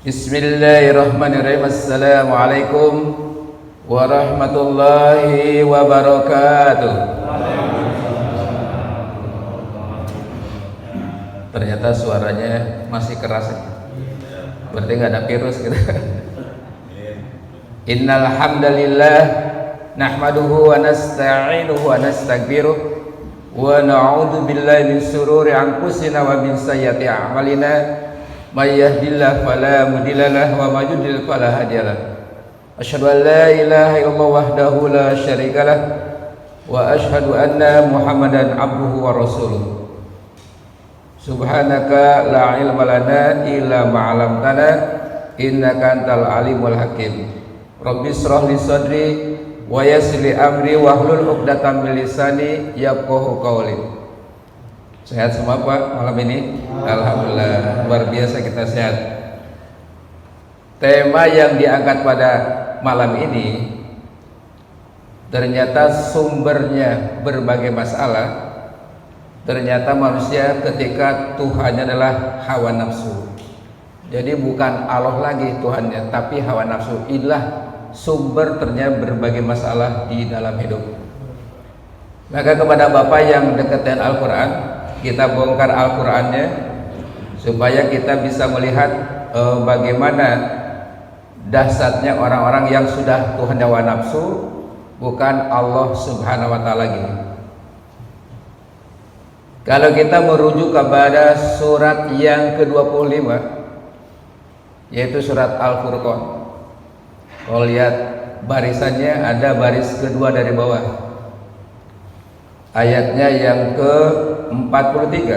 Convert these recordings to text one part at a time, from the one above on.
Bismillahirrahmanirrahim. Assalamualaikum warahmatullahi wabarakatuh. Ternyata suaranya masih keras. Berarti nggak ada virus gitu. Innal hamdalillah nahmaduhu wa nasta'inuhu wa nastaghfiruh wa na'udzu billahi min shururi anfusina wa min sayyiati a'malina. May yahdihillahu fala mudhillalah wa may yudlil fala hadiyalah. Asyhadu an la ilaha illallah wahdahu la syarikalah wa asyhadu anna Muhammadan abduhu wa rasuluh. Subhanaka la ilma lana illa ma 'allamtana innaka antal alimul hakim. Rabbi shrah li sadri wa yassir li amri wahlul 'uqdatam min lisani yafqahu qawli. Sehat semua Pak malam ini? Alhamdulillah, luar biasa kita sehat. Tema yang diangkat pada malam ini ternyata sumbernya berbagai masalah. Ternyata manusia ketika Tuhannya adalah hawa nafsu. Jadi bukan Allah lagi Tuhannya, tapi hawa nafsu. Inilah sumber ternyata berbagai masalah di dalam hidup. Maka kepada Bapak yang dekat dengan Al-Quran, kita bongkar Al-Qurannya supaya kita bisa melihat bagaimana dahsyatnya orang-orang yang sudah Tuhan hawa nafsu, bukan Allah Subhanahu wa Ta'ala lagi. Kalau kita merujuk kepada surat yang ke-25, yaitu surat Al-Furqan, kalau lihat barisannya ada baris kedua dari bawah, ayatnya yang ke-43,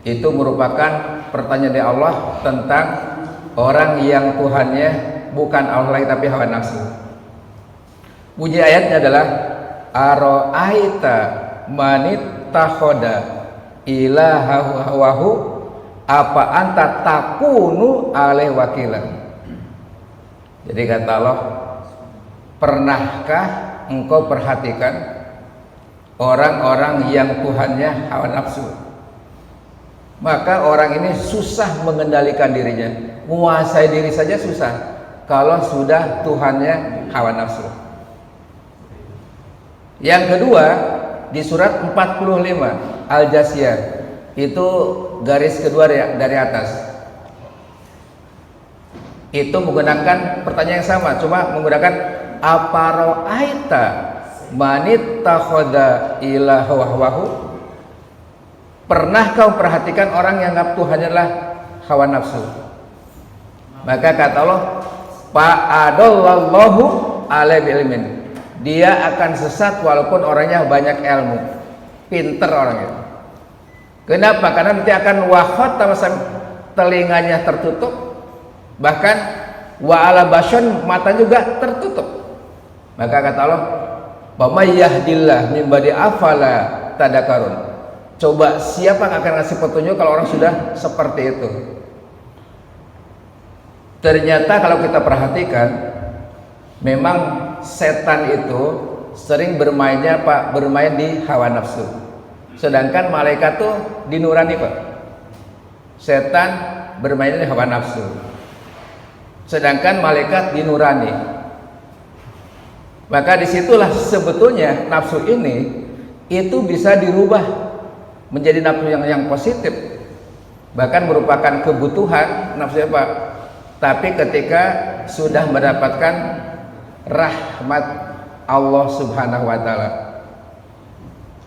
itu merupakan pertanyaan dari Allah tentang orang yang Tuhannya bukan Allah lagi tapi hawa nafsu. Bunyi ayatnya adalah ara'aita manit takhoda ilaha hawahu apa anta takunu alaih wakilan. Jadi kata Allah, pernahkah engkau perhatikan orang-orang yang Tuhannya hawa nafsu? Maka orang ini susah mengendalikan dirinya, menguasai diri saja susah kalau sudah Tuhannya hawa nafsu. Yang kedua, di surat 45 Al-Jasiyah, itu garis kedua dari atas, itu menggunakan pertanyaan yang sama, cuma menggunakan aparo'aita manit takhoda ilaha wahwahu. Pernah kau perhatikan orang yang anggap Tuhannya adalah hawa nafsu? Maka kata Allah, fa'adallallahu alaihi ilmin, dia akan sesat walaupun orangnya banyak ilmu, pinter orangnya. Kenapa? Karena nanti akan wahot, telinganya tertutup, bahkan wa'ala basyun, mata juga tertutup. Maka kata Allah, "May yahdillah min ba'di afala tadakkarun." Coba siapa yang akan ngasih petunjuk kalau orang sudah seperti itu? Ternyata kalau kita perhatikan, memang setan itu sering bermainnya Pak, bermain di hawa nafsu. Sedangkan malaikat tuh di nurani Pak. Setan bermain di hawa nafsu. Sedangkan malaikat di nurani. Maka disitulah sebetulnya nafsu ini itu bisa dirubah menjadi nafsu yang positif, bahkan merupakan kebutuhan nafsu Pak. Tapi ketika sudah mendapatkan rahmat Allah Subhanahu wa Ta'ala.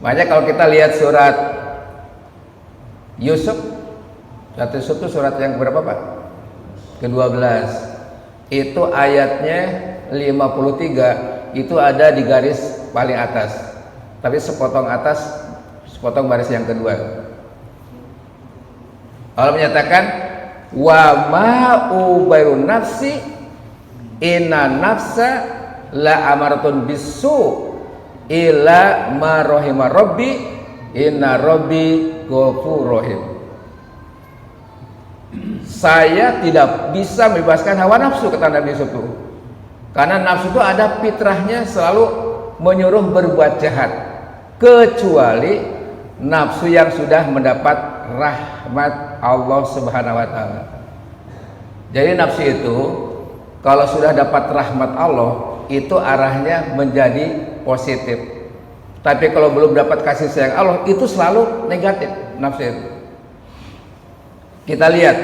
Makanya kalau kita lihat surat Yusuf, itu surat yang berapa Pak? Ke-12. Itu ayatnya 53, itu ada di garis paling atas, tapi sepotong atas, sepotong baris yang kedua. Allah menyatakan, wa ma ubayrun nafsi inna nafsa la amaratun bisu illa ma rahima rabbi inna rabbi ghafurur rahim. Saya tidak bisa membebaskan hawa nafsu, kata Nabi Yusuf, karena nafsu itu ada fitrahnya selalu menyuruh berbuat jahat, kecuali nafsu yang sudah mendapat rahmat Allah Subhanahu wa Ta'ala. Jadi nafsu itu kalau sudah dapat rahmat Allah itu arahnya menjadi positif. Tapi kalau belum dapat kasih sayang Allah itu selalu negatif nafsu itu. Kita lihat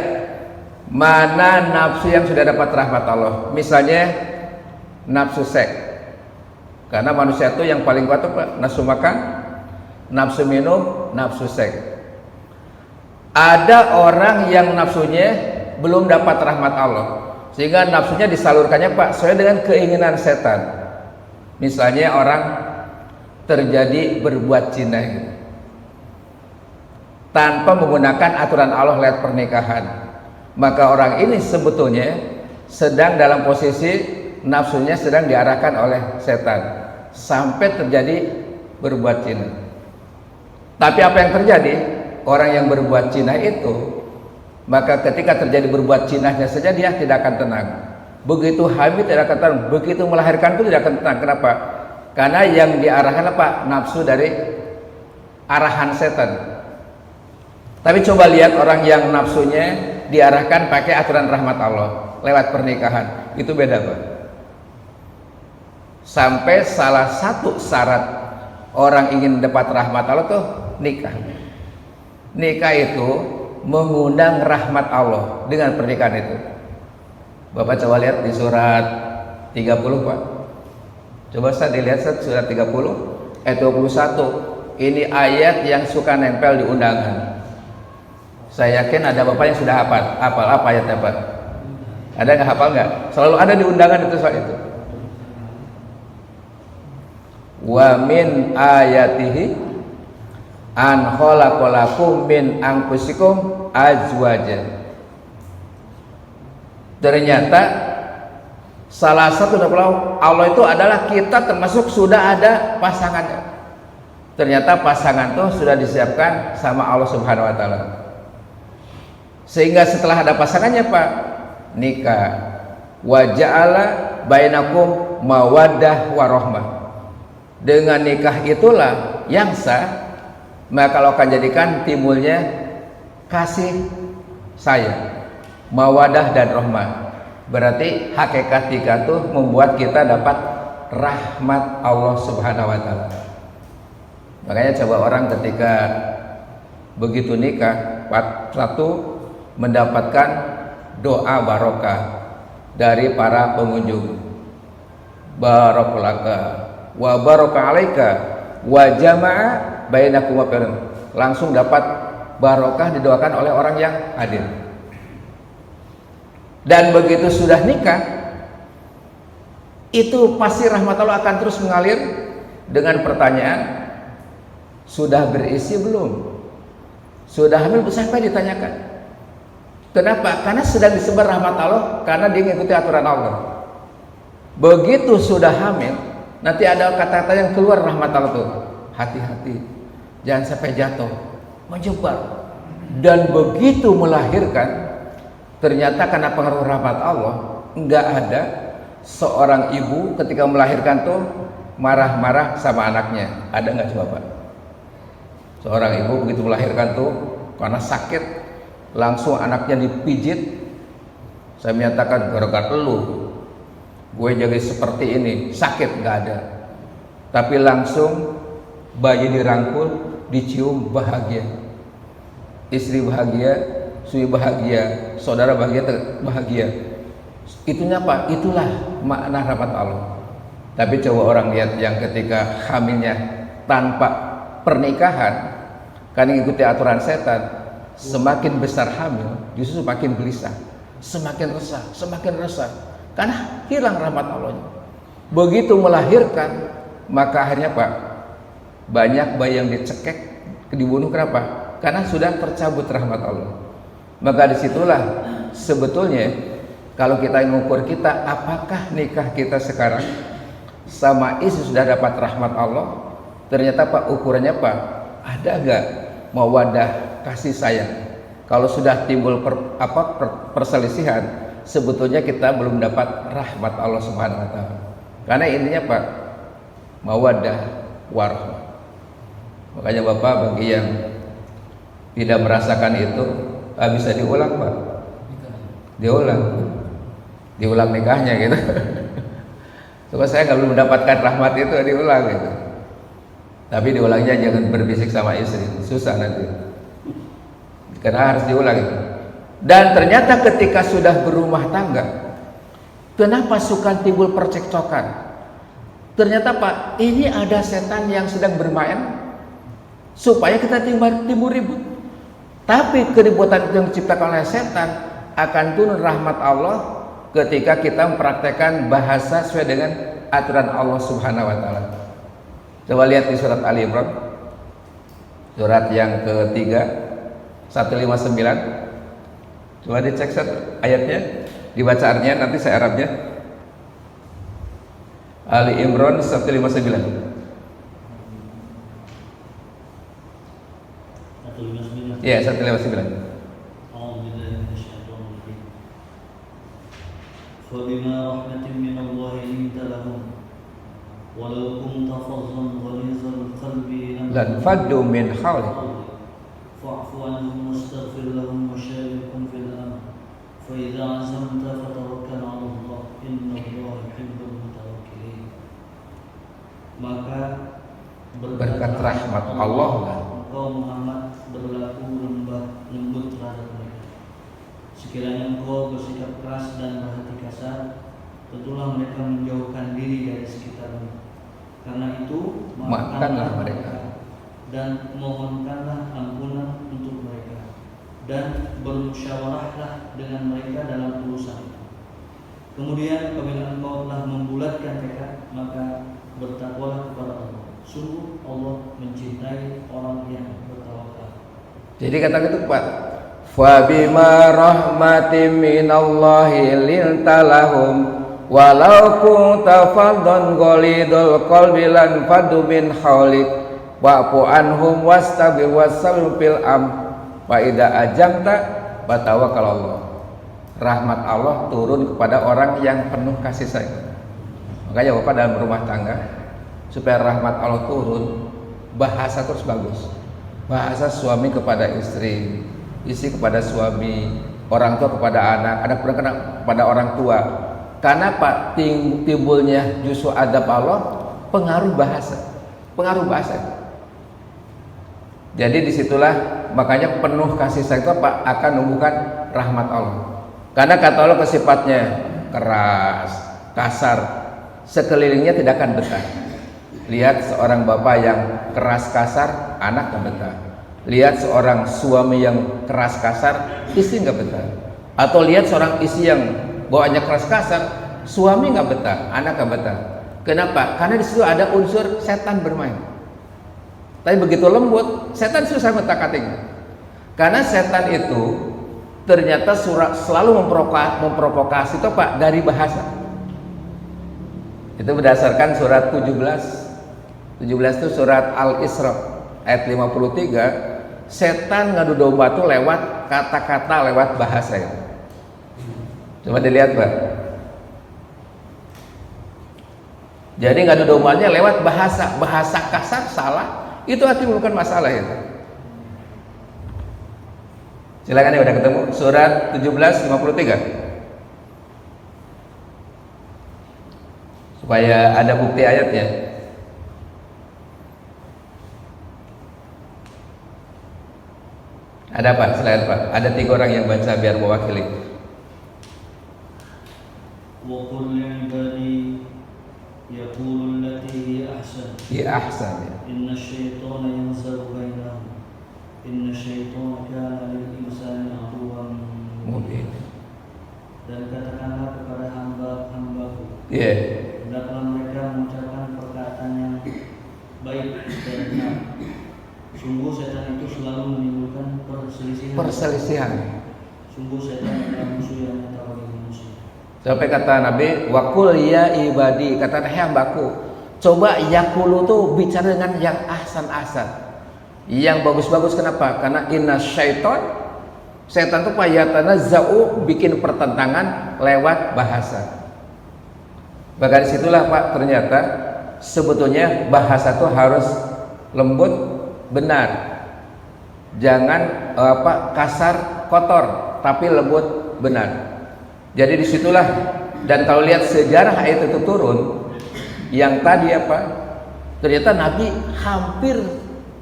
mana nafsu yang sudah dapat rahmat Allah. Misalnya nafsu seks. Karena manusia itu yang paling kuat apa? Nafsu makan, nafsu minum, nafsu seks. Ada orang yang nafsunya belum dapat rahmat Allah, sehingga nafsunya disalurkannya Pak sesuai dengan keinginan setan. Misalnya orang terjadi berbuat zina gitu, tanpa menggunakan aturan Allah lewat pernikahan, maka orang ini sebetulnya sedang dalam posisi nafsunya sedang diarahkan oleh setan sampai terjadi berbuat zina. Tapi apa yang terjadi? Orang yang berbuat zina itu, maka ketika terjadi berbuat zinahnya saja dia tidak akan tenang. Begitu hamil tidak akan tenang, begitu melahirkan pun tidak akan tenang. Kenapa? Karena yang diarahkan apa? Nafsu dari arahan setan. Tapi coba lihat orang yang nafsunya diarahkan pakai aturan rahmat Allah lewat pernikahan, itu beda Pak. Sampai salah satu syarat orang ingin dapat rahmat Allah tuh nikah. Nikah itu mengundang rahmat Allah dengan pernikahan itu. Bapak coba lihat di surat 30 Pak. Coba saya dilihat surat 30 ayat 21. Ini ayat yang suka nempel di undangan. Saya yakin ada Bapak yang sudah hafal apa ayatnya Pak? Ada nggak hafal nggak? Selalu ada di undangan itu soal itu. Wa min ayatihi an khalaqalakum min anfusikum azwajan. Ternyata salah satu dari Allah itu adalah kita termasuk sudah ada pasangannya. Ternyata pasangan itu sudah disiapkan sama Allah Subhanahu wa taala. Sehingga setelah ada pasangannya Pak, nikah. Wa ja'ala bainakum mawaddah warahmah. Dengan nikah itulah yang sah, maka kalau akan jadikan timbulnya kasih sayang, mawadah dan rahmah. Berarti hakikat nikah itu membuat kita dapat rahmat Allah Subhanahu wa taala. Makanya coba orang ketika begitu nikah, satu mendapatkan doa barokah dari para pengunjung. Barakalaka wa baraka alaika wa jama'a bainakum wa langsung dapat barokah didoakan oleh orang yang hadir. Dan begitu sudah nikah, itu pasti rahmat Allah akan terus mengalir dengan pertanyaan, sudah berisi belum? Sudah hamil sampai ditanyakan. Kenapa? Karena sedang disebar rahmat Allah, karena dia mengikuti aturan Allah. Begitu sudah hamil, nanti ada kata-kata yang keluar rahmat Allah tuh. Hati-hati, jangan sampai jatuh, menyebar. Dan begitu melahirkan, ternyata karena pengaruh rahmat Allah, enggak ada seorang ibu ketika melahirkan tuh marah-marah sama anaknya. Ada nggak coba Pak? Seorang ibu begitu melahirkan tuh karena sakit, langsung anaknya dipijit. Saya menyatakan gara-gara lu gue jadi seperti ini, sakit nggak ada. Tapi langsung bayi dirangkul, dicium, bahagia. Istri bahagia, suami bahagia, saudara bahagia. Itunya apa? Itulah makna rahmat Allah. Tapi coba orang lihat yang ketika hamilnya tanpa pernikahan, kan mengikuti aturan setan, semakin besar hamil justru semakin gelisah, semakin resah, karena hilang rahmat Allah. Begitu melahirkan, maka akhirnya Pak, banyak bayi yang dicekek, dibunuh. Kenapa? Karena sudah tercabut rahmat Allah. Maka disitulah sebetulnya kalau kita mengukur kita, apakah nikah kita sekarang sama istri sudah dapat rahmat Allah? Ternyata Pak, ukurannya Pak, ada nggak mawadah kasih sayang? Kalau sudah timbul perselisihan, sebetulnya kita belum dapat rahmat Allah Subhanahu wa taala. Karena intinya Pak, mawadah warahmah. Makanya Bapak, bagi yang tidak merasakan itu, bisa diulang Pak. diulang nikahnya gitu. Coba saya nggak belum mendapatkan rahmat itu diulang gitu. Tapi diulangnya jangan berbisik sama istri, susah nanti. Karena harus diulang itu. Dan ternyata ketika sudah berumah tangga, kenapa suka timbul percekcokan? Ternyata Pak, ini ada setan yang sedang bermain supaya kita timbul ribut. Tapi keributan yang diciptakan oleh setan akan turun rahmat Allah ketika kita mempraktekkan bahasa sesuai dengan aturan Allah Subhanahu wa taala. Coba lihat di surat Ali Imran, surat yang ketiga 159. Coba dicek ayatnya, dibaca artinya, nanti saya Arabnya. Ali Imran 159. 159. Ya, 159. فبما رحمة من الله لنت لهم ولو كنت فظا غليظ القلب لانفضوا من حولك فاعف عنهم واستغفر لهم وشاركهم في الأمر فإذا عزمت فتوكل على الله إن الله يحب المتوكلين. Maka berkat rahmat Allah engkau Muhammad berlaku lembut terhadap mereka. Sekiranya engkau bersikap keras dan berhati kasar, tentulah mereka menjauhkan diri dari sekitarmu. Karena itu, maafkanlah mereka dan mohonkanlah ampunan untuk mereka, dan bermusyawarahlah dengan mereka dalam urusan itu. Kemudian apabila engkau telah membulatkan tekad, maka bertakwalah kepada Allah. Sungguh Allah mencintai orang yang bertawakal. Jadi kata gitu Pak, fabima rahmatin minallahi linta lahum walau kunta faddan ghalidul qalbi lan fadu min haulik wa'fu anhum wastabir wasallu fil fa idza ajamta batawakkal Allah. Rahmat Allah turun kepada orang yang penuh kasih sayang. Makanya Bapak dalam rumah tangga, supaya rahmat Allah turun, bahasa terus bagus. Bahasa suami kepada istri, istri kepada suami, orang tua kepada anak, anak kepada orang tua. Karena Pak, timbulnya justru adab Allah pengaruh bahasa. Jadi disitulah makanya penuh kasih sayang itu Pak akan menumbuhkan rahmat Allah. Karena kata Allah sifatnya keras, kasar, sekelilingnya tidak akan betah. Lihat seorang bapak yang keras kasar, anak gak betah. Lihat seorang suami yang keras kasar, istri gak betah. Atau lihat seorang istri yang bawaannya keras kasar, suami gak betah, anak gak betah. Kenapa? Karena di situ ada unsur setan bermain. Tapi begitu lembut, setan susah mentak-atik. Karena setan itu ternyata selalu memprovokasi itu Pak dari bahasa. Itu berdasarkan surat 17 itu surat Al-Isra ayat 53. Setan ngadu domba itu lewat kata-kata, lewat bahasa itu. Coba dilihat Pak. Jadi ngadu dombanya lewat bahasa kasar salah, itu artinya bukan masalah itu. Silakan ya, udah ketemu surat 17:53. Supaya ada bukti ayatnya. Ada Pak, silakan Pak. Ada 3 orang yang baca biar mewakili. Wa qul li'ibadi yaqulu allati hiya ahsan. Hiya ahsan. Inna syaitana yanzagu bainahum. Inna syaitana kana lil insani aduwwan mubin. Dan katakanlah kepada hamba-hambaku, hendaklah mereka mengucapkan perkataan yang baik dan benar. Sungguh setan itu selalu menimbulkan perselisihan. Sungguh setan adalah musuh yang nyata bagi manusia. Sampai kata Nabi, wakul ya ibadi, kata hambaku, coba yakulu tuh bicara dengan yang ahsan-ahsan, yang bagus-bagus. Kenapa? Karena inna setan tuh payatana zau, bikin pertentangan lewat bahasa. Bahkan disitulah Pak, ternyata sebetulnya bahasa tuh harus lembut, benar, jangan kasar, kotor, tapi lembut, benar. Jadi disitulah, dan kalau lihat sejarah ayat itu turun, yang tadi apa? Ternyata Nabi hampir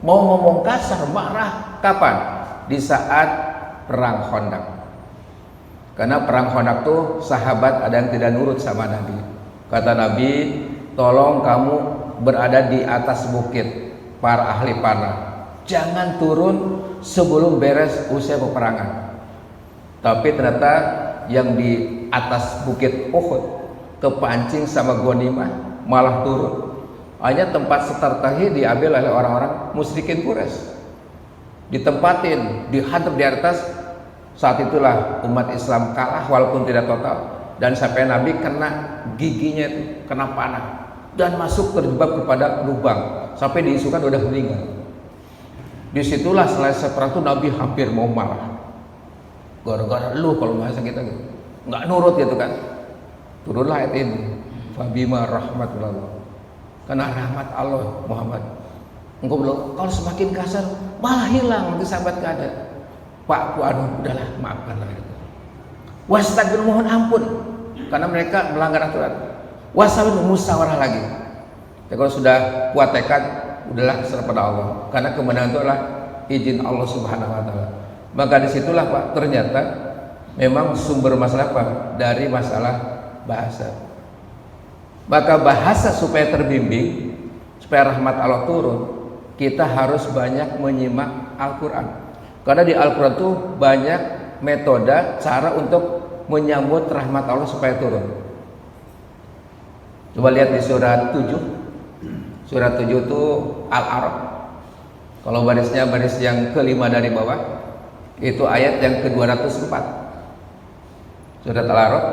mau ngomong kasar, marah. Kapan? Di saat perang Khandaq. Karena perang Khandaq tuh sahabat ada yang tidak nurut sama Nabi. Kata Nabi, tolong kamu berada di atas bukit, para ahli panah. Jangan turun sebelum beres usai peperangan. Tapi ternyata yang di atas bukit Uhud kepancing sama ghanimah, malah turun. Hanya tempat setartahi diambil oleh orang-orang musyrikin Quraisy. Ditempatin, dihadap di atas. Saat itulah umat Islam kalah walaupun tidak total. Dan sampai Nabi kena giginya itu, kena panah. Dan masuk terjebak kepada lubang. Sampai diisukan udah meninggal. Disitulah selesai perang itu Nabi hampir mau marah. Gara-gara lu kalau bahasa kita gitu. Nggak nurut gitu kan. Turunlah ayat ini. Fabima rahmatullah. Karena rahmat Allah Muhammad. Engkau bilang, kalau semakin kasar malah hilang nanti sahabat gak ada. Pak, udahlah maafkanlah gitu. Wastagfir, mohon ampun karena mereka melanggar aturan. Wasawir, musyawarah lagi. Ya, kalau sudah kuat tekad, udahlah serah pada Allah. Karena kemenangan itu adalah izin Allah Subhanahu wa taala. Maka disitulah Pak, ternyata memang sumber masalah apa? Dari masalah bahasa. Maka bahasa supaya terbimbing, supaya rahmat Allah turun, kita harus banyak menyimak Al-Quran. Karena di Al-Quran itu banyak metode, cara untuk menyambut rahmat Allah supaya turun. Coba lihat di surat 7. Surat 7 itu Al-A'raf. Kalau barisnya baris yang kelima dari bawah, itu ayat yang ke-204. Surat Al-A'raf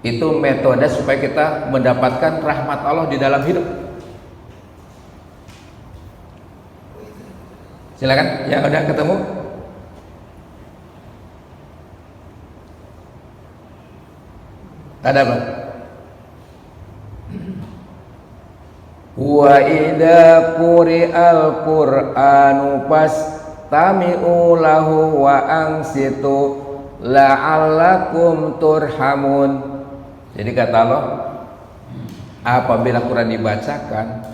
itu metode supaya kita mendapatkan rahmat Allah di dalam hidup. Silakan, yang udah ketemu. Ada apa? Wa idza quri'al qur'anu fastami'u lahu wa ansitu la'allakum turhamun. Jadi kata Allah, apabila Quran dibacakan,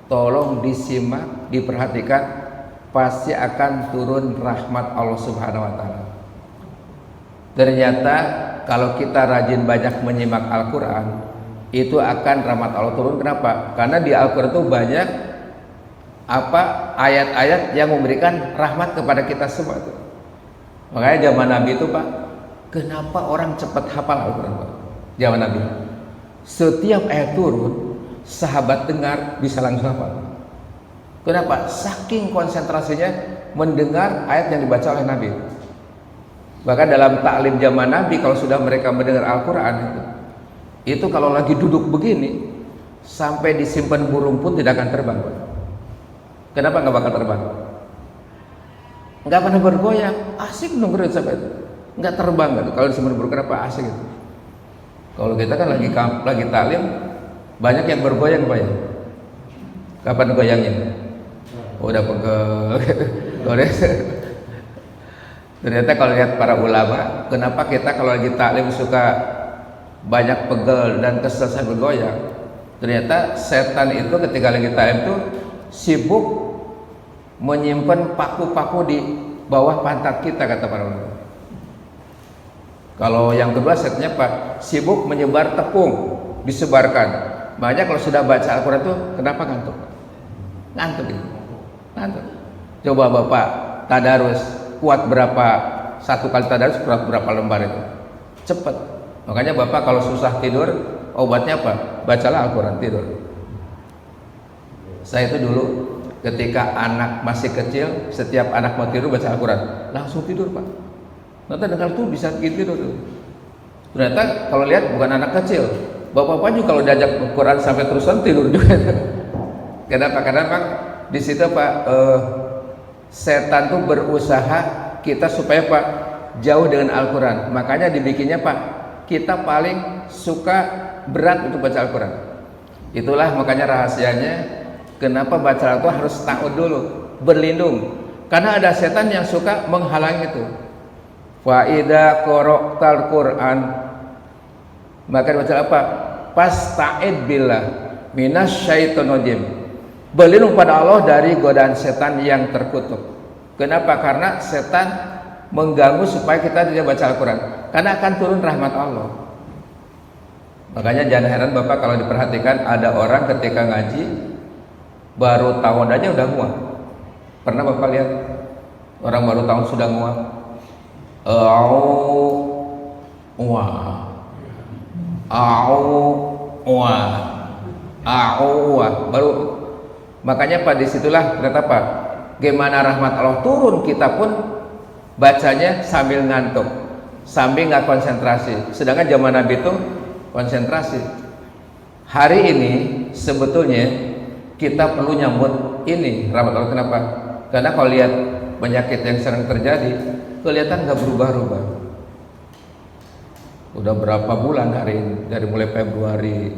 tolong disimak, diperhatikan, pasti akan turun rahmat Allah Subhanahu wa taala. Ternyata kalau kita rajin banyak menyimak Al-Qur'an, itu akan rahmat Allah turun. Kenapa? Karena di Al-Qur'an itu banyak ayat-ayat yang memberikan rahmat kepada kita semua itu. Makanya zaman Nabi itu Pak, kenapa orang cepat hafal Al-Qur'an Pak? Zaman Nabi, setiap ayat turun, sahabat dengar bisa langsung hafal. Kenapa? Saking konsentrasinya mendengar ayat yang dibaca oleh Nabi. Bahkan dalam taklim zaman Nabi, kalau sudah mereka mendengar Al-Quran itu kalau lagi duduk begini, sampai disimpan burung pun tidak akan terbang. Kenapa nggak bakal terbang? Nggak pernah bergoyang, asik dengerin sampai itu. Nggak terbang kan? Kalau disimpan burung, kenapa asik gitu? Kalau kita kan lagi taklim, banyak yang bergoyang Pak ya. Kapan goyangnya? Udah pegel. Ternyata kalau lihat para ulama, kenapa kita kalau lagi taklim suka banyak pegel dan kesel sambil bergoyang? Ternyata setan itu ketika lagi taklim itu sibuk menyimpan paku-paku di bawah pantat kita, kata para ulama. Kalau yang kedua setnya Pak, sibuk menyebar tepung, disebarkan. Makanya kalau sudah baca Al-Quran itu kenapa ngantuk? Ngantuk gitu. Ngantuk. Coba Bapak tadarus, kuat berapa, satu kali tadarus kuat berapa lembar itu? Cepat. Makanya Bapak kalau susah tidur, obatnya apa? Bacalah Al-Quran, tidur. Saya itu dulu ketika anak masih kecil, setiap anak mau tidur baca Al-Quran, langsung tidur Pak. Nanti dengar tuh bisa gitu tuh. Ternyata kalau lihat bukan anak kecil, bapak-bapak juga kalau diajak Al-Quran sampai terusan tidur juga. Kenapa? Karena Pak di situ Pak setan tuh berusaha kita supaya Pak jauh dengan Al-Quran. Makanya dibikinnya Pak kita paling suka berat untuk baca Al-Quran. Itulah makanya rahasianya kenapa baca Al-Quran harus ta'awud dulu, berlindung. Karena ada setan yang suka menghalangi itu. Fa idza qara'tal Qur'an, maka dibaca apa? Fasta'id billah minasyaitonir rajim. Berlindung pada Allah dari godaan setan yang terkutuk. Kenapa? Karena setan mengganggu supaya kita tidak baca Al-Quran, karena akan turun rahmat Allah. Makanya jangan heran Bapak kalau diperhatikan ada orang ketika ngaji baru tahun aja udah nguak. Pernah Bapak lihat orang baru tahun sudah nguak? Baru. Makanya pada disitulah ternyata apa? Gimana rahmat Allah turun, kita pun bacanya sambil ngantuk, sambil nggak konsentrasi. Sedangkan zaman Nabi itu konsentrasi. Hari ini sebetulnya kita perlu nyambut ini rahmat Allah. Kenapa? Karena kalau lihat penyakit yang sering terjadi, kelihatan nggak berubah-ubah. Udah berapa bulan hari ini, dari mulai Februari,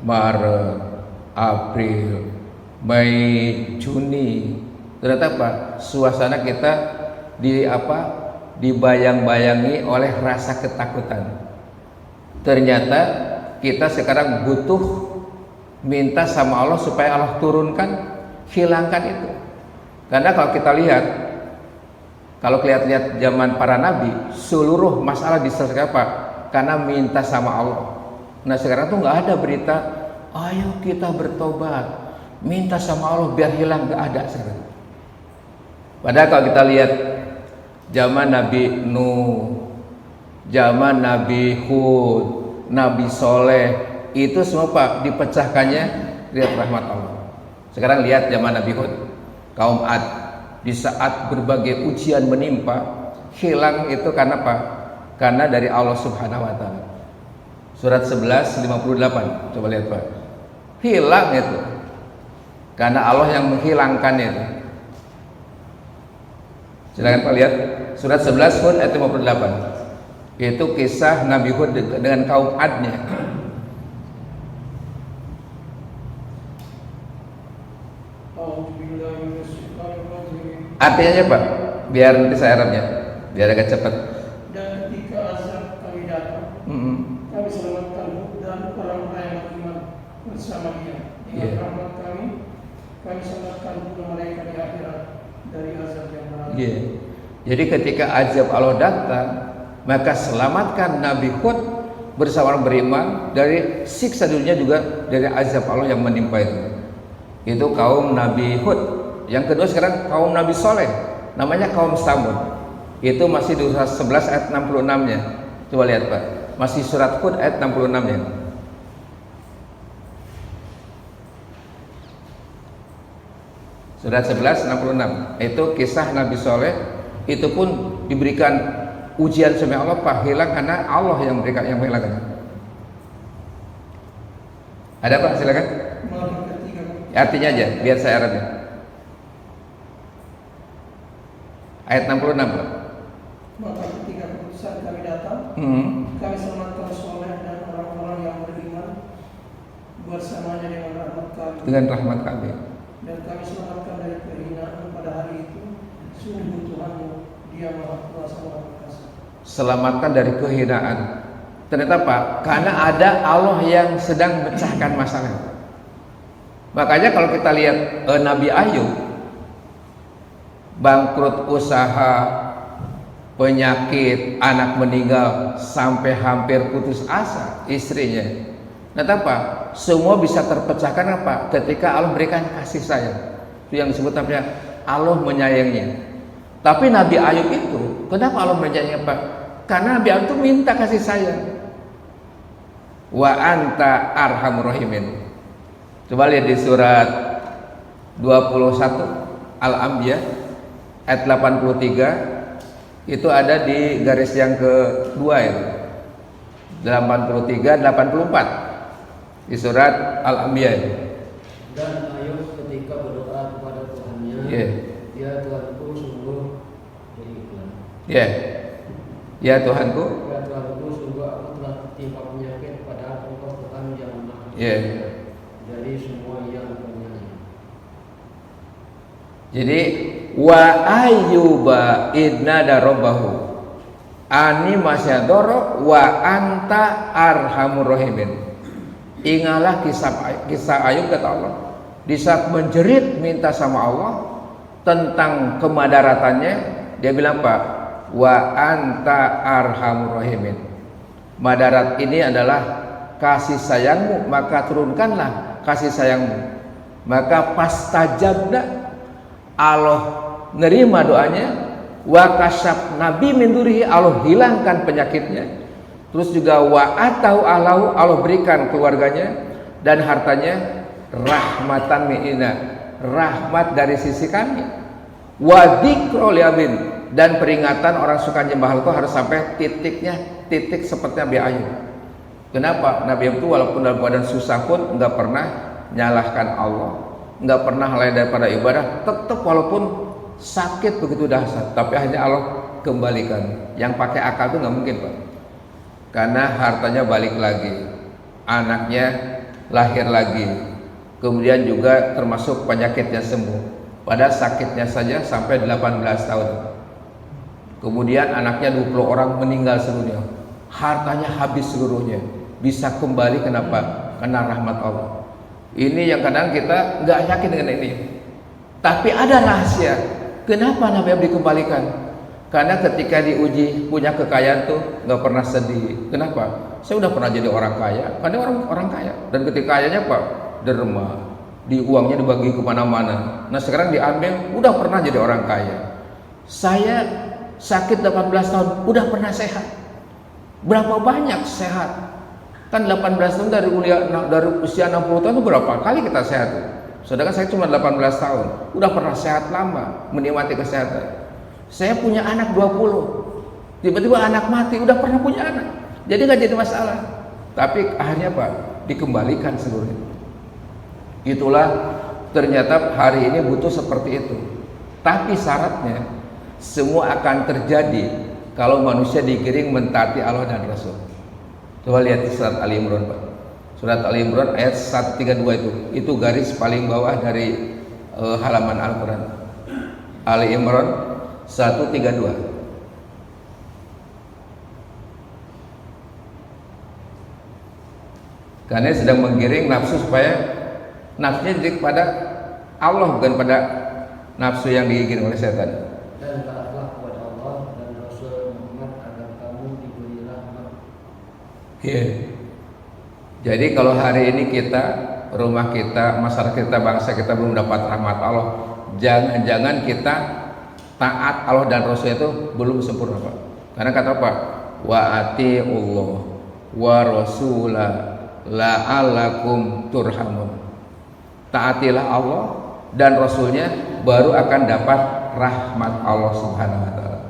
Maret, April, Mei, Juni, ternyata apa? Suasana kita dibayang-bayangi oleh rasa ketakutan. Ternyata kita sekarang butuh minta sama Allah supaya Allah turunkan, hilangkan itu. Karena kalau kita lihat, kalau lihat zaman para nabi, seluruh masalah diselesaikan apa? Karena minta sama Allah. Nah sekarang tuh nggak ada berita, ayo kita bertobat, minta sama Allah biar hilang, nggak ada sekarang. Padahal kalau kita lihat zaman Nabi Nuh, zaman Nabi Hud, Nabi Soleh, itu semua Pak dipecahkannya lihat rahmat Allah. Sekarang lihat zaman Nabi Hud, kaum Ad, di saat berbagai ujian menimpa, hilang itu karena apa? Karena dari Allah Subhanahu wa taala. Surat 11:58, coba lihat Pak. Hilang itu karena Allah yang menghilangkan itu. Silakan Pak lihat surat 11 Hud ayat 58. Itu kisah Nabi Hud dengan kaum Ad-nya. Artinya Pak, biar nanti saya Arabnya, biar agak cepat. Dan ketika azab kami datang, kami selamatkan Hud dan orang-orang yang beriman bersama dia. Dengan rahmat kami selamatkan pula mereka di akhirat dari azab yang berat. Jadi ketika azab Allah datang, maka selamatkan Nabi Hud bersama orang beriman dari siksa dunia juga dari azab Allah yang menimpa itu. Itu kaum Nabi Hud. Yang kedua sekarang kaum Nabi Soleh, namanya kaum Samud. Itu masih di surat 11 ayat 66-nya. Coba lihat Pak, masih surat Hud ayat 66-nya. Surat 11:66. Itu kisah Nabi Soleh. Itu pun diberikan ujian sama Allah, Pak, hilang karena Allah yang memberikan, yang menghilangkan. Ada Pak, silakan. Artinya aja, biar saya Arabnya. Ayat 66 Pak. Maka ketika keputusan kami datang, kami selamatkan Soleh dan orang-orang yang beriman bersamanya dengan rahmat kami. Dengan rahmat kami. Dan kami selamatkan dari kehinaan pada hari itu. Sungguh Tuhanmu, Dia Maha Kuasa Maha Perkasa. Selamatkan dari kehinaan. Ternyata Pak, karena ada Allah yang sedang pecahkan masalah. Makanya kalau kita lihat Nabi Ayub, bangkrut usaha, penyakit, anak meninggal, sampai hampir putus asa istrinya. Nah apa? Semua bisa terpecahkan apa? Ketika Allah berikan kasih sayang. Itu yang disebut namanya Allah menyayanginya. Tapi Nabi Ayub itu, kenapa Allah menyayangi apa? Karena Nabi Ayub itu minta kasih sayang. Wa anta arhamur rahimin. Coba lihat di surat 21 Al-Anbiya ayat 83, itu ada di garis yang kedua itu. 83 84 di surat Al-Anbiya itu. Dan Ayub ketika berdoa kepada Tuhannya, ya Tuhanku sungguh berikhlas. Ya Tuhanku, Ya Tuhanku sungguh aku telah tertimpa penyakit, padahal Engkau Tuhan yang Maha dari semua yang penyayang. Jadi wa ayyuba idnada rabbahu ani masyadoro wa anta arhamur rahimin. Ingatlah kisah Ayub, kata Allah, di saat menjerit minta sama Allah tentang kemadaratannya, dia bilang apa? Wa anta arhamur rahimin. Madarat ini adalah kasih sayangmu, maka turunkanlah kasih sayangmu. Maka pastajabna, Allah nerima doanya. Wa kasyaf nabi mindurihi, Allah hilangkan penyakitnya. Terus juga wa atau Allah berikan keluarganya dan hartanya rahmatan minna, rahmat dari sisi kami. Wa dzikra liabin, dan peringatan orang suka nyembah itu harus sampai titik seperti Nabi Ayub. Kenapa? Nabi Ayub itu walaupun dalam keadaan susah pun enggak pernah nyalahkan Allah, enggak pernah lalai daripada ibadah, tetap walaupun sakit begitu dahsyat, tapi hanya Allah kembalikan. Yang pakai akal itu nggak mungkin, Pak, karena hartanya balik lagi, anaknya lahir lagi, kemudian juga termasuk penyakitnya sembuh. Pada sakitnya saja sampai 18 tahun, kemudian anaknya 20 orang meninggal seluruhnya, hartanya habis seluruhnya, bisa kembali. Kenapa? Karena rahmat Allah. Ini yang kadang kita nggak yakin dengan ini, tapi ada rahasia. Kenapa Nabi Ayub dikembalikan? Karena ketika diuji punya kekayaan tuh nggak pernah sedih. Kenapa? Saya udah pernah jadi orang kaya. Karena orang kaya. Dan ketika kayanya Pak derma, di uangnya dibagi kemana-mana. Nah sekarang diambil, udah pernah jadi orang kaya. Saya sakit 18 tahun, udah pernah sehat. Berapa banyak sehat? Kan 18 tahun dari usia 60 tahun itu berapa kali kita sehat tuh? Sedangkan saya cuma 18 tahun, udah pernah sehat lama, menikmati kesehatan. Saya punya anak 20, tiba-tiba anak mati, udah pernah punya anak, jadi nggak jadi masalah. Tapi akhirnya Pak, dikembalikan seluruhnya. Itulah ternyata hari ini butuh seperti itu. Tapi syaratnya semua akan terjadi kalau manusia digiring mentaati Allah dan Rasul. Coba lihat di surat Ali Imran, Pak. Surat Ali Imran ayat 132 itu garis paling bawah dari halaman Al-Quran. Ali Imran 132. Karena sedang menggiring nafsu supaya nafsunya jadi kepada Allah, bukan pada nafsu yang digiring oleh setan. Dan taatlah kepada Allah dan Rasul Muhammad agar kamu diberi rahmat. Iya. Jadi kalau hari ini kita, rumah kita, masyarakat kita, bangsa kita belum dapat rahmat Allah, jangan-jangan kita taat Allah dan Rasul itu belum sempurna, Pak. Karena kata Pak, wa atiullah wa rasulah la'allakum turhamun. Taatilah Allah dan Rasulnya, baru akan dapat rahmat Allah Subhanahu wa ta'ala.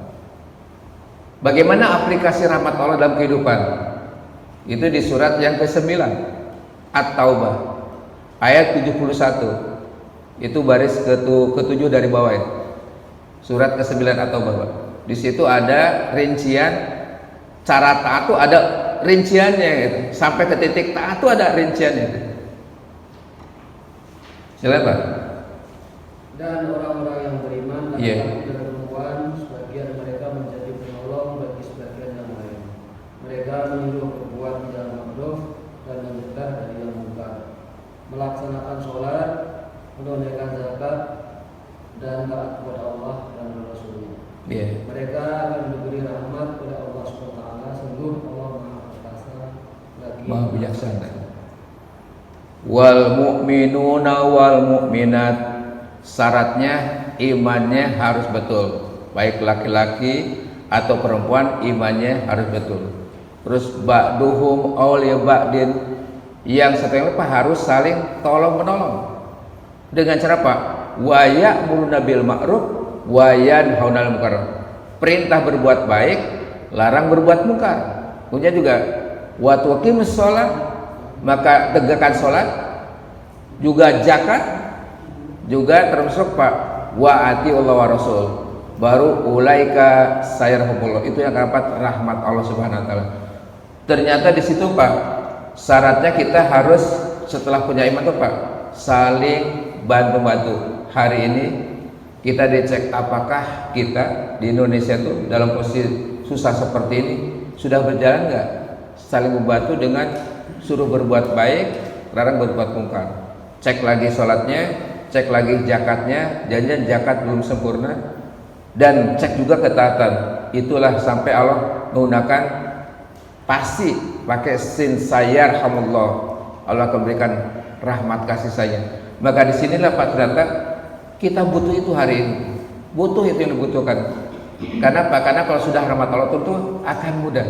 Bagaimana aplikasi rahmat Allah dalam kehidupan? Itu di surat yang ke-9 At-Taubah ayat 71. Itu baris ke-7 dari bawah itu. Surat ke-9 At-Taubah. Di situ ada rincian cara taat, tuh ada rinciannya gitu. Sampai ke titik taat tuh ada rinciannya gitu. Silakan, Pak. Dan orang-orang yang beriman dan berkerukuan, sebagian mereka menjadi penolong bagi sebagian yang lain. Mereka menyuruh berbuat yang ma'ruf dan mencegah dari yang munkar, melaksanakan sholat, menunaikan zakat, dan taat kepada Allah dan Rasulnya. Mereka akan diberi rahmat kepada Allah SWT. Sungguh Allah Maha Perkasa lagi Maha bijaksana. Wal mu'minuna wal mu'minat, syaratnya imannya harus betul, baik laki-laki atau perempuan, imannya harus betul. Terus ba'duhum awliya ba'din, yang satu yang lain harus saling tolong menolong. Dengan cara apa? Wa ya'muruna bil ma'ruf wa yanhauna 'anil munkar. Perintah berbuat baik, larang berbuat mungkar. Kemudian juga wa tuqimus shalah, maka tegakkan salat, juga zakat, juga termasuk Pak wa ati Allah wa Rasul, baru ulaika sayarhumullah, itu yang dapat rahmat Allah Subhanahu wa taala. Ternyata di situ Pak, syaratnya kita harus setelah punya iman tuh Pak, saling bantu-bantu. Hari ini kita dicek apakah kita di Indonesia itu dalam posisi susah seperti ini sudah berjalan nggak? Saling membantu dengan suruh berbuat baik, larang berbuat mungkar. Cek lagi sholatnya, cek lagi zakatnya, janjian zakat belum sempurna, dan cek juga ketaatan. Itulah sampai Allah menggunakan pasti pakai sin sayarhamullah, Allah akan berikan rahmat kasih sayang. Maka disinilah Pak ternyata kita butuh itu hari ini, butuh itu yang dibutuhkan. Karena apa? Karena kalau sudah rahmat Allah tentu akan mudah.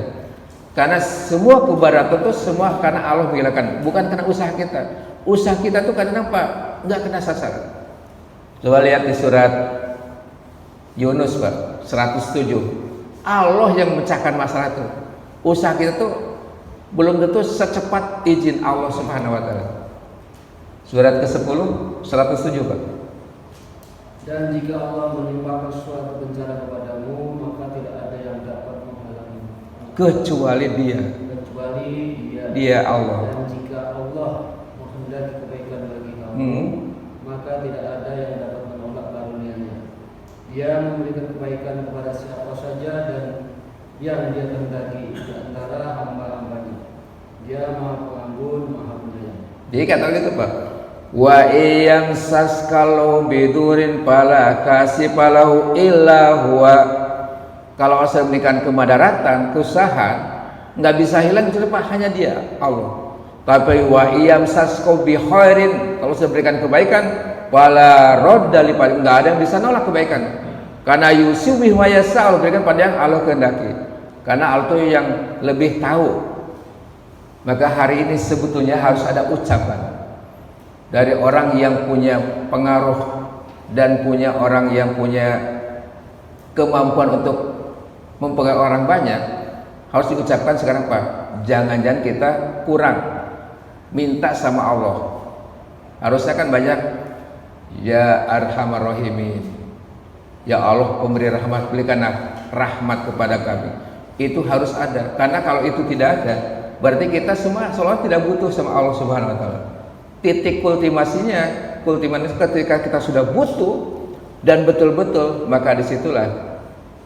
Karena semua kebaratan itu semua karena Allah mengilakan, bukan karena usaha kita. Usaha kita tuh karena apa? Nggak kena sasaran. Coba lihat di surat Yunus Pak 107, Allah yang memecahkan masalah itu. Usaha kita tuh belum tentu secepat izin Allah Subhanahu wa taala. Surat ke-10 107 Pak. Dan jika Allah menimpakan suatu bencana kepadamu, maka tidak ada yang dapat menghalangimu Kecuali Dia Allah. Dan jika Allah menghendaki kebaikan bagi kamu, maka tidak ada yang dapat menolak karunia-Nya. Dia memberikan kebaikan kepada siapa saja dan yang Dia kehendaki di antara hamba-hambanya. Dia Maha Pengampun, Maha Penyayang. Jadi kata gitu Pak, wa iyam saskalu bidurin fala kasifalahu illa huwa. Kalau saya memberikan kemadaratan, kesusahan, nggak bisa hilang kecuali Pak hanya Dia, Allah. Tapi wa iyam saskalu bi khairin, kalau saya berikan kebaikan, fala radda li fadli, nggak ada yang bisa nolak kebaikan. Karena yusibi wa yasa, Allah berikan pada yang Allah kehendaki. Karena Allah itu yang lebih tahu. Maka hari ini sebetulnya harus ada ucapan dari orang yang punya pengaruh dan punya orang yang punya kemampuan untuk mempengaruhi orang banyak. Harus diucapkan sekarang Pak, jangan-jangan kita kurang minta sama Allah. Harusnya kan banyak, ya arhamar rahimin, ya Allah pemberi rahmat, berikanlah rahmat kepada kami. Itu harus ada, karena kalau itu tidak ada, berarti kita semua seolah tidak butuh sama Allah Subhanahu wa taala. Titik kultivasinya ketika kita sudah butuh dan betul-betul, maka disitulah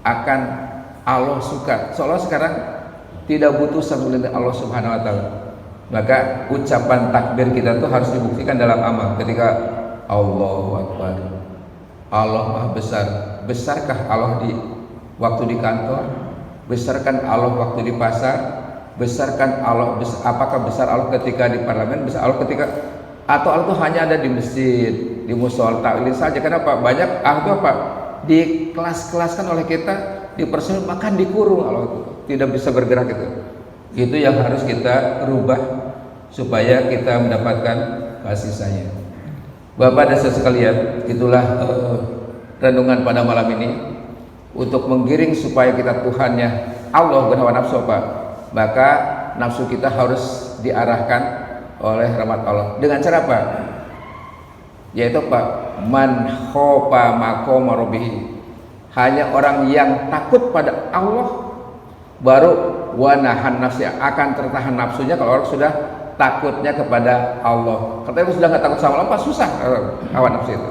akan Allah suka. Seolah sekarang tidak butuh sama Allah Subhanahu wa taala. Maka ucapan takbir kita itu harus dibuktikan dalam amal. Ketika Allahu Akbar, Allah Maha Besar. Besarkah Allah di waktu di kantor? Besarkan Allah waktu di pasar? Besarkan Allah, apakah besar Allah ketika di parlemen? Besar Allah ketika, atau Allah itu hanya ada di masjid, di musola ta'lim saja? Kenapa? Banyak Allah itu apa? Dikelas-kelaskan oleh kita, dipersulit, bahkan dikurung Allah itu, tidak bisa bergerak itu. Itu yang harus kita rubah supaya kita mendapatkan kasih sayang. Bapak dan Saudara sekalian, itulah renungan pada malam ini untuk menggiring supaya kita Tuhannya Allah berhawa nafsu Pak. Maka nafsu kita harus diarahkan oleh rahmat Allah. Dengan cara apa? Yaitu Pak, man khofa maqama rabbih. Hanya orang yang takut pada Allah baru wanahan nafsi, akan tertahan nafsunya. Kalau orang sudah takutnya kepada Allah. Katanya sudah nggak takut sama Allah, apa susah hawa nafsu itu.